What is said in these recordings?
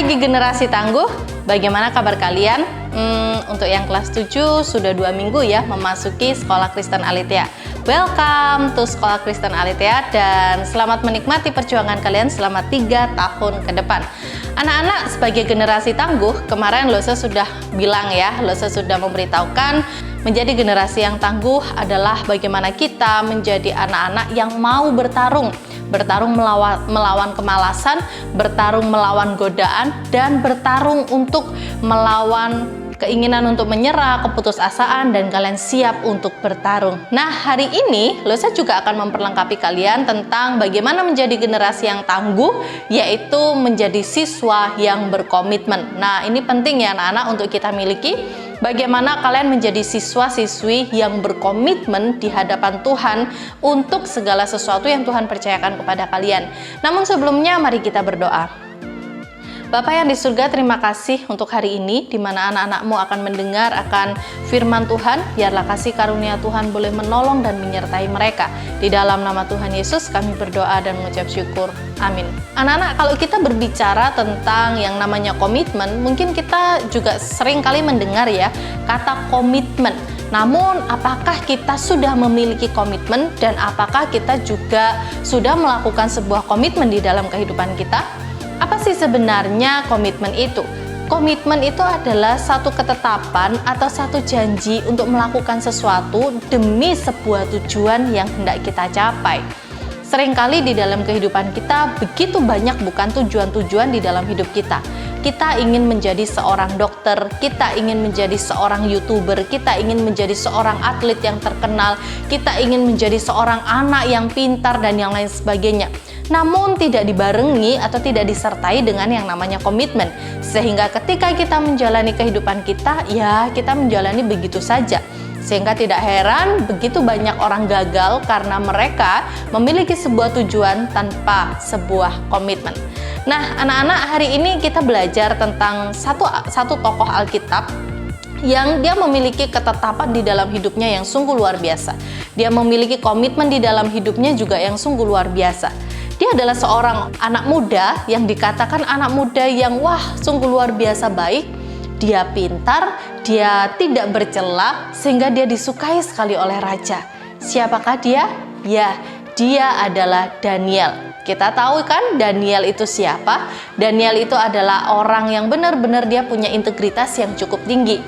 pagi generasi tangguh, bagaimana kabar kalian? Untuk yang kelas 7 sudah 2 minggu ya memasuki Sekolah Kristen Aletheia. Welcome to Sekolah Kristen Aletheia dan selamat menikmati perjuangan kalian selama 3 tahun ke depan. Anak-anak sebagai generasi tangguh, kemarin Lose sudah bilang ya, Lose sudah memberitahukan menjadi generasi yang tangguh adalah bagaimana kita menjadi anak-anak yang mau bertarung melawan kemalasan, bertarung melawan godaan, dan bertarung untuk melawan keinginan untuk menyerah, keputusasaan, dan kalian siap untuk bertarung. Nah, hari ini Losa juga akan memperlengkapi kalian tentang bagaimana menjadi generasi yang tangguh, yaitu menjadi siswa yang berkomitmen. Nah, ini penting ya anak-anak untuk kita miliki. Bagaimana kalian menjadi siswa-siswi yang berkomitmen di hadapan Tuhan untuk segala sesuatu yang Tuhan percayakan kepada kalian. Namun sebelumnya mari kita berdoa. Bapa yang di surga, terima kasih untuk hari ini di mana anak-anakmu akan mendengar akan firman Tuhan. Biarlah kasih karunia Tuhan boleh menolong dan menyertai mereka. Di dalam nama Tuhan Yesus kami berdoa dan mengucap syukur. Amin. Anak-anak, kalau kita berbicara tentang yang namanya komitmen, mungkin kita juga sering kali mendengar ya kata komitmen. Namun, apakah kita sudah memiliki komitmen dan apakah kita juga sudah melakukan sebuah komitmen di dalam kehidupan kita? Apa sih sebenarnya komitmen itu? Komitmen itu adalah satu ketetapan atau satu janji untuk melakukan sesuatu demi sebuah tujuan yang hendak kita capai. Seringkali di dalam kehidupan kita begitu banyak bukan tujuan-tujuan di dalam hidup kita. Kita ingin menjadi seorang dokter, kita ingin menjadi seorang YouTuber, kita ingin menjadi seorang atlet yang terkenal, kita ingin menjadi seorang anak yang pintar dan yang lain sebagainya. Namun tidak dibarengi atau tidak disertai dengan yang namanya komitmen. Sehingga ketika kita menjalani kehidupan kita, ya kita menjalani begitu saja. Sehingga tidak heran begitu banyak orang gagal karena mereka memiliki sebuah tujuan tanpa sebuah komitmen. Nah, anak-anak, hari ini kita belajar tentang satu tokoh Alkitab yang dia memiliki ketetapan di dalam hidupnya yang sungguh luar biasa. Dia memiliki komitmen di dalam hidupnya juga yang sungguh luar biasa. Dia adalah seorang anak muda yang dikatakan anak muda yang sungguh luar biasa baik. Dia pintar, dia tidak bercela sehingga dia disukai sekali oleh raja. Siapakah dia? Ya, dia adalah Daniel. Kita tahu kan Daniel itu siapa? Daniel itu adalah orang yang benar-benar dia punya integritas yang cukup tinggi.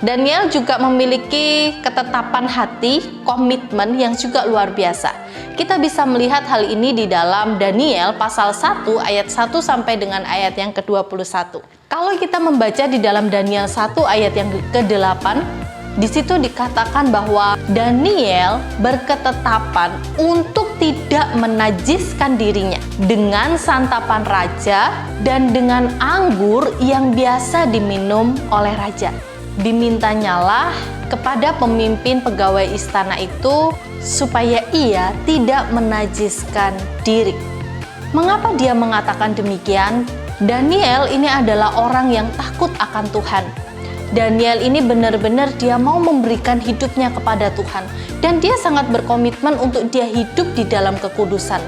Daniel juga memiliki ketetapan hati, komitmen yang juga luar biasa. Kita bisa melihat hal ini di dalam Daniel pasal 1 ayat 1 sampai dengan ayat yang ke-21. Kalau kita membaca di dalam Daniel 1 ayat yang ke-8, di situ dikatakan bahwa Daniel berketetapan untuk tidak menajiskan dirinya dengan santapan raja dan dengan anggur yang biasa diminum oleh raja. Dimintanyalah kepada pemimpin pegawai istana itu supaya ia tidak menajiskan diri. Mengapa dia mengatakan demikian? Daniel ini adalah orang yang takut akan Tuhan. Daniel ini benar-benar dia mau memberikan hidupnya kepada Tuhan dan dia sangat berkomitmen untuk dia hidup di dalam kekudusan.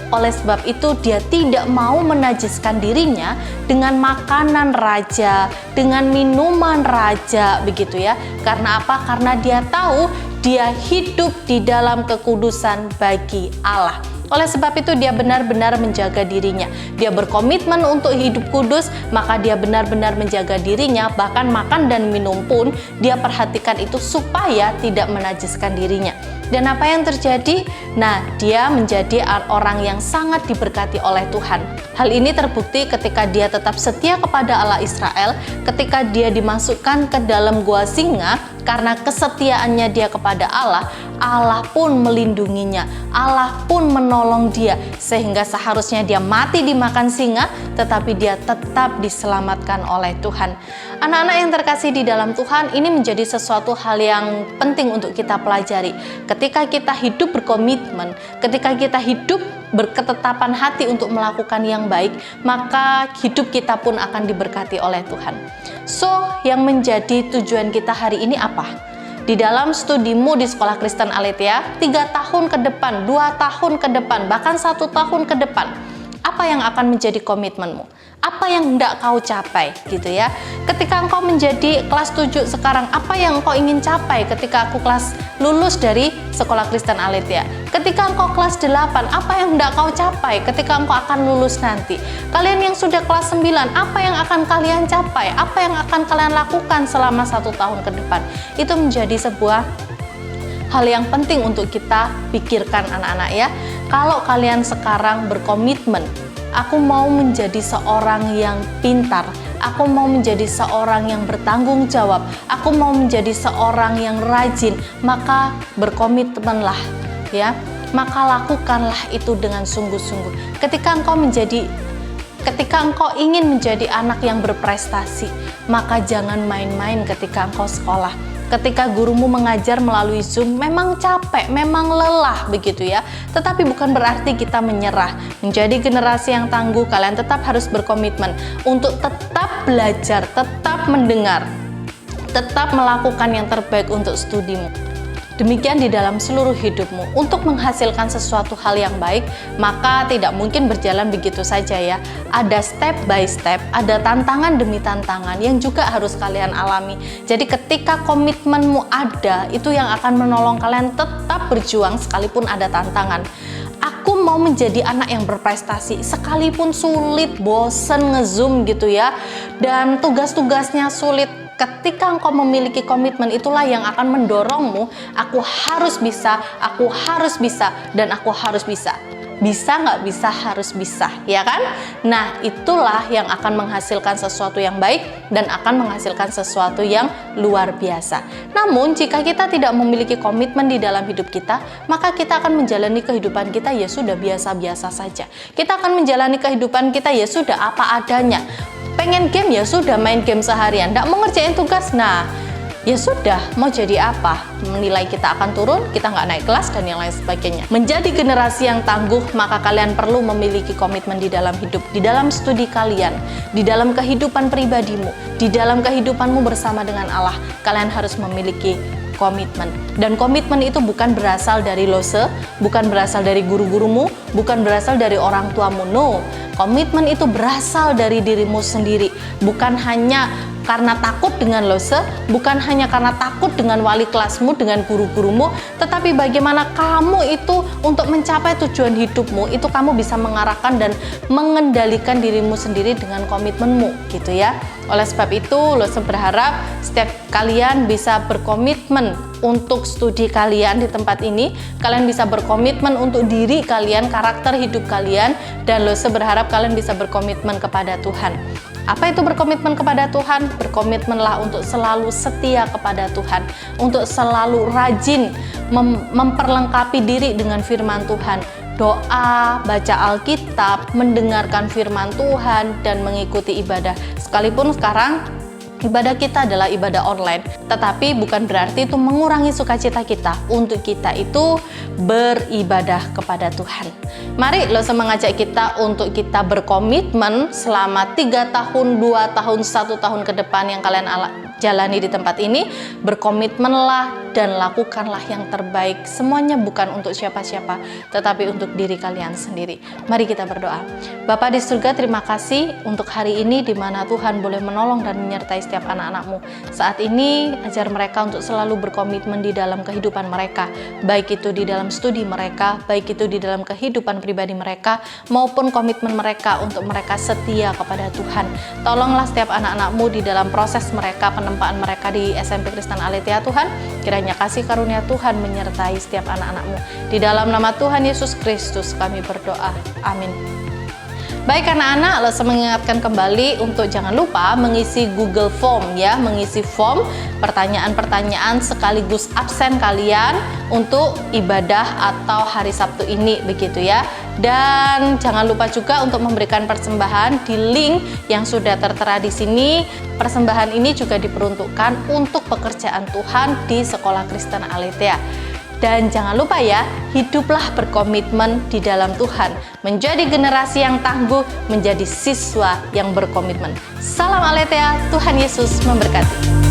Oleh sebab itu dia tidak mau menajiskan dirinya dengan makanan raja, dengan minuman raja, begitu ya. Karena apa? Karena dia tahu dia hidup di dalam kekudusan bagi Allah. Oleh sebab itu dia benar-benar menjaga dirinya. Dia berkomitmen untuk hidup kudus, maka dia benar-benar menjaga dirinya, bahkan makan dan minum pun dia perhatikan itu supaya tidak menajiskan dirinya. Dan apa yang terjadi? Nah, dia menjadi orang yang sangat diberkati oleh Tuhan. Hal ini terbukti ketika dia tetap setia kepada Allah Israel, ketika dia dimasukkan ke dalam gua singa, karena kesetiaannya dia kepada Allah, Allah pun melindunginya, Allah pun menolong dia, sehingga seharusnya dia mati dimakan singa, tetapi dia tetap diselamatkan oleh Tuhan. Anak-anak yang terkasih di dalam Tuhan, ini menjadi sesuatu hal yang penting untuk kita pelajari. Ketika kita hidup berkomitmen, ketika kita hidup berketetapan hati untuk melakukan yang baik, maka hidup kita pun akan diberkati oleh Tuhan. So, yang menjadi tujuan kita hari ini apa? Di dalam studimu di Sekolah Kristen Aletheia, 3 tahun ke depan, 2 tahun ke depan, bahkan 1 tahun ke depan, apa yang akan menjadi komitmenmu? Apa yang hendak kau capai gitu ya. Ketika engkau menjadi kelas 7 sekarang, apa yang engkau ingin capai ketika aku kelas lulus dari Sekolah Kristen Aletheia? Ketika engkau kelas 8, apa yang hendak kau capai ketika engkau akan lulus nanti? Kalian yang sudah kelas 9, apa yang akan kalian capai? Apa yang akan kalian lakukan selama 1 tahun ke depan? Itu menjadi sebuah hal yang penting untuk kita pikirkan anak-anak ya. Kalau kalian sekarang berkomitmen, aku mau menjadi seorang yang pintar, aku mau menjadi seorang yang bertanggung jawab, aku mau menjadi seorang yang rajin, maka berkomitmenlah ya, maka lakukanlah itu dengan sungguh-sungguh. Ketika engkau ingin menjadi anak yang berprestasi, maka jangan main-main ketika engkau sekolah. Ketika gurumu mengajar melalui Zoom, memang capek, memang lelah begitu ya. Tetapi bukan berarti kita menyerah. Menjadi generasi yang tangguh, kalian tetap harus berkomitmen untuk tetap belajar, tetap mendengar, tetap melakukan yang terbaik untuk studimu. Demikian di dalam seluruh hidupmu. Untuk menghasilkan sesuatu hal yang baik, maka tidak mungkin berjalan begitu saja ya. Ada step by step, ada tantangan demi tantangan yang juga harus kalian alami. Jadi ketika komitmenmu ada, itu yang akan menolong kalian tetap berjuang sekalipun ada tantangan. Aku mau menjadi anak yang berprestasi, sekalipun sulit, bosen nge-zoom gitu ya, dan tugas-tugasnya sulit. Ketika engkau memiliki komitmen, itulah yang akan mendorongmu, aku harus bisa, dan aku harus bisa. Bisa nggak bisa, harus bisa, ya kan? Nah, itulah yang akan menghasilkan sesuatu yang baik dan akan menghasilkan sesuatu yang luar biasa. Namun, jika kita tidak memiliki komitmen di dalam hidup kita, maka kita akan menjalani kehidupan kita ya sudah biasa-biasa saja. Kita akan menjalani kehidupan kita ya sudah apa adanya. Pengen game ya sudah main game seharian, tidak mau ngerjain tugas, nah ya sudah, mau jadi apa? Menilai kita akan turun, kita nggak naik kelas dan yang lain sebagainya. Menjadi generasi yang tangguh, maka kalian perlu memiliki komitmen di dalam hidup, di dalam studi kalian, di dalam kehidupan pribadimu, di dalam kehidupanmu bersama dengan Allah. Kalian harus memiliki komitmen, dan komitmen itu bukan berasal dari lose, bukan berasal dari guru-gurumu, bukan berasal dari orang tuamu, no. Komitmen itu berasal dari dirimu sendiri, bukan hanya karena takut dengan lose, bukan hanya karena takut dengan wali kelasmu, dengan guru-gurumu, tetapi bagaimana kamu itu untuk mencapai tujuan hidupmu, itu kamu bisa mengarahkan dan mengendalikan dirimu sendiri dengan komitmenmu, gitu ya. Oleh sebab itu, Lose berharap setiap kalian bisa berkomitmen untuk studi kalian di tempat ini, kalian bisa berkomitmen untuk diri kalian, karakter hidup kalian, dan Lose berharap kalian bisa berkomitmen kepada Tuhan. Apa itu berkomitmen kepada Tuhan? Berkomitmenlah untuk selalu setia kepada Tuhan, untuk selalu rajin memperlengkapi diri dengan firman Tuhan, doa, baca Alkitab, mendengarkan firman Tuhan, dan mengikuti ibadah. Sekalipun sekarang ibadah kita adalah ibadah online, tetapi bukan berarti itu mengurangi sukacita kita untuk kita itu beribadah kepada Tuhan. Mari Lose mengajak kita untuk kita berkomitmen selama 3 tahun, 2 tahun, 1 tahun ke depan yang kalian jalani di tempat ini. Berkomitmenlah dan lakukanlah yang terbaik. Semuanya bukan untuk siapa-siapa, tetapi untuk diri kalian sendiri. Mari kita berdoa. Bapa di surga, terima kasih untuk hari ini di mana Tuhan boleh menolong dan menyertai setiap anak-anakmu. Saat ini ajar mereka untuk selalu berkomitmen di dalam kehidupan mereka, baik itu di dalam studi mereka, baik itu di dalam kehidupan pribadi mereka, maupun komitmen mereka untuk mereka setia kepada Tuhan. Tolonglah setiap anak-anakmu di dalam proses mereka, penempaan mereka di SMP Kristen Aletheia Tuhan. Kiranya kasih karunia Tuhan menyertai setiap anak-anakmu. Di dalam nama Tuhan Yesus Kristus kami berdoa. Amin. Baik anak-anak, Lose mengingatkan kembali untuk jangan lupa mengisi Google Form ya, mengisi form pertanyaan-pertanyaan sekaligus absen kalian untuk ibadah atau hari Sabtu ini begitu ya. Dan jangan lupa juga untuk memberikan persembahan di link yang sudah tertera di sini. Persembahan ini juga diperuntukkan untuk pekerjaan Tuhan di Sekolah Kristen Aletheia. Dan jangan lupa ya, hiduplah berkomitmen di dalam Tuhan, menjadi generasi yang tangguh, menjadi siswa yang berkomitmen. Salam Aletheia, Tuhan Yesus memberkati.